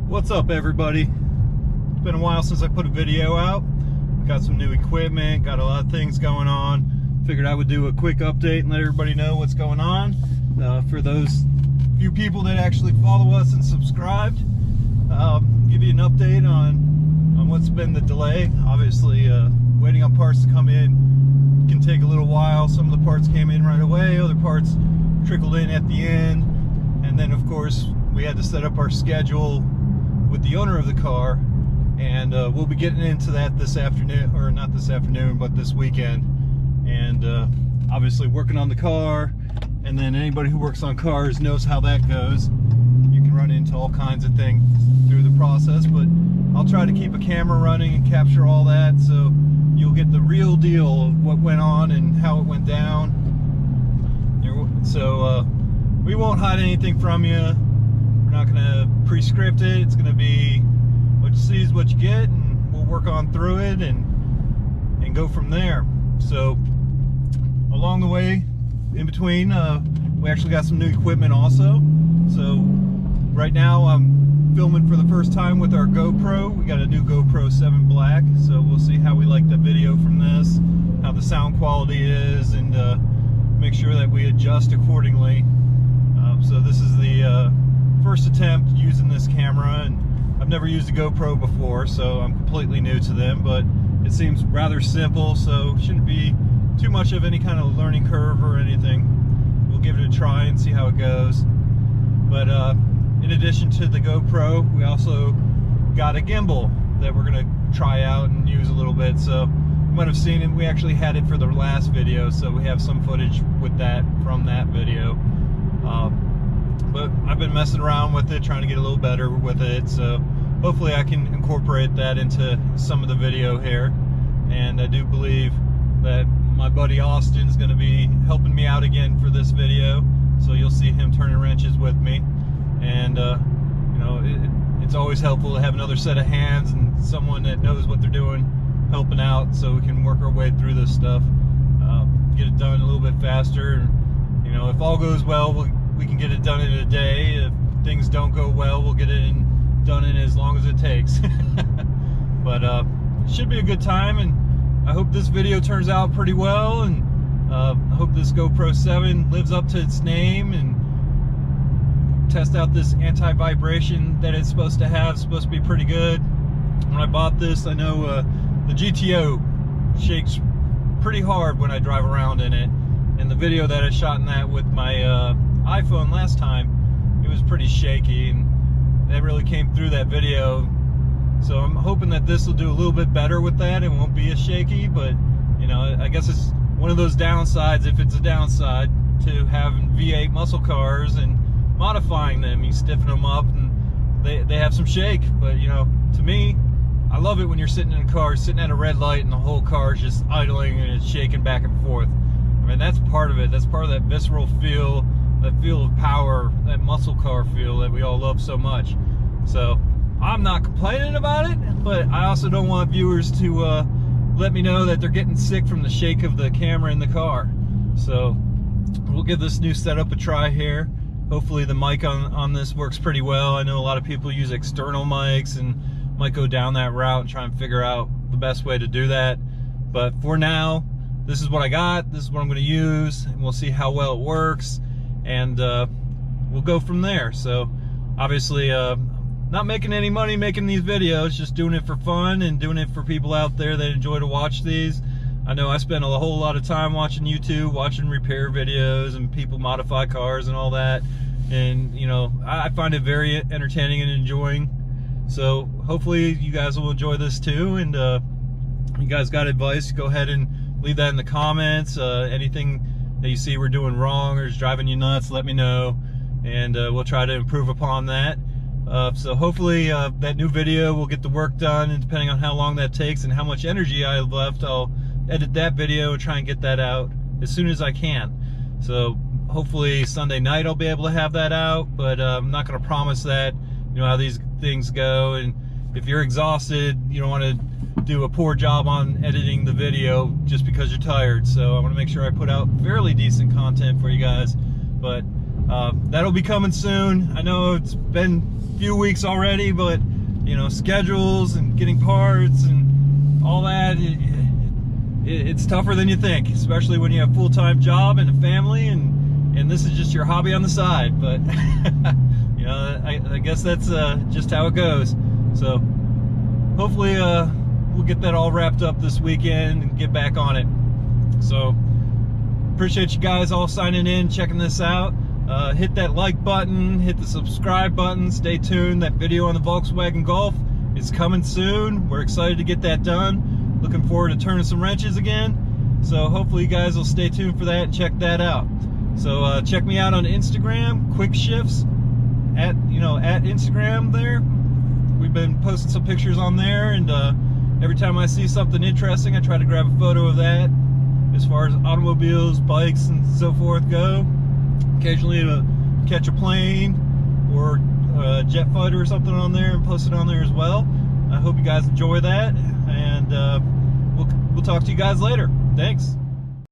What's up, everybody? It's been a while since I put a video out. Got some new equipment, got a lot of things going on. Figured I would do a quick update and let everybody know what's going on. For those few people that actually follow us and subscribed, give you an update on what's been the delay. Obviously, waiting on parts to come in can take a little while. Some of the parts came in right away, other parts trickled in at the end, and then of course we had to set up our schedule with the owner of the car, and we'll be getting into that this afternoon, or not this afternoon, but this weekend. And obviously working on the car, and then anybody who works on cars knows how that goes. You can run into all kinds of things through the process, but I'll try to keep a camera running and capture all that, so you'll get the real deal of what went on and how it went down. So we won't hide anything from you. We're not going to pre-script it. It's going to be what you see is what you get, and we'll work on through it and go from there. So along the way, in between, we actually got some new equipment also. So right now I'm filming for the first time with our GoPro. We got a new GoPro 7 Black, so we'll see how we like the video from this, how the sound quality is, and make sure that we adjust accordingly. So this is the first attempt using this camera, and I've never used a GoPro before, so I'm completely new to them, but it seems rather simple, so shouldn't be too much of any kind of learning curve or anything. We'll give it a try and see how it goes. But in addition to the GoPro, we also got a gimbal that we're going to try out and use a little bit. So you might have seen it. We actually had it for the last video, so we have some footage with that from that video. But I've been messing around with it, trying to get a little better with it, so hopefully I can incorporate that into some of the video here. And I do believe that my buddy Austin's going to be helping me out again for this video, so you'll see him turning wrenches with me. And you know, it's always helpful to have another set of hands and someone that knows what they're doing helping out, so we can work our way through this stuff, get it done a little bit faster. And, you know, if all goes well, we can get it done in a day. If things don't go well, we'll get it done in as long as it takes. But it should be a good time, and I hope this video turns out pretty well, and I hope this GoPro 7 lives up to its name and test out this anti-vibration that it's supposed to have. It's supposed to be pretty good. When I bought this, I know the GTO shakes pretty hard when I drive around in it, and the video that I shot in that with my iPhone last time, it was pretty shaky, and that really came through that video. So I'm hoping that this will do a little bit better with that. It won't be as shaky, but you know, I guess it's one of those downsides, if it's a downside, to having V8 muscle cars and modifying them. You stiffen them up and they have some shake, but you know, to me, I love it when you're sitting in a car, sitting at a red light, and the whole car is just idling and it's shaking back and forth. I mean, that's part of it. That's part of that visceral feel, that feel of power, that muscle car feel that we all love so much. So I'm not complaining about it, but I also don't want viewers to let me know that they're getting sick from the shake of the camera in the car. So we'll give this new setup a try here. Hopefully the mic on this works pretty well. I know a lot of people use external mics and might go down that route and try and figure out the best way to do that. But for now, this is what I got. This is what I'm going to use, and we'll see how well it works, and we'll go from there. So obviously not making any money making these videos, just doing it for fun and doing it for people out there that enjoy to watch these. I know I spend a whole lot of time watching YouTube, watching repair videos and people modify cars and all that, and you know, I find it very entertaining and enjoying. So hopefully you guys will enjoy this too, and you guys got advice, go ahead and leave that in the comments. Anything that you see we're doing wrong or is driving you nuts, let me know, and we'll try to improve upon that. So hopefully that new video will get the work done, and depending on how long that takes and how much energy I have left, I'll edit that video and try and get that out as soon as I can. So hopefully Sunday night I'll be able to have that out, but I'm not going to promise that. You know how these things go, and if you're exhausted, you don't want to do a poor job on editing the video just because you're tired. So I want to make sure I put out fairly decent content for you guys. But that'll be coming soon. I know it's been a few weeks already, but you know, schedules and getting parts and all that, it's tougher than you think, especially when you have a full-time job and a family, and this is just your hobby on the side. But you know, I guess that's just how it goes. So hopefully we'll get that all wrapped up this weekend and get back on it. So appreciate you guys all signing in, checking this out. Hit that like button, hit the subscribe button, stay tuned. That video on the Volkswagen Golf is coming soon. We're excited to get that done. Looking forward to turning some wrenches again. So hopefully you guys will stay tuned for that and check that out. So check me out on Instagram, Quick Shifts, at Instagram there. We've been posting some pictures on there, and every time I see something interesting, I try to grab a photo of that. As far as automobiles, bikes, and so forth go, occasionally catch a plane or a jet fighter or something on there and post it on there as well. I hope you guys enjoy that, and we'll talk to you guys later. Thanks.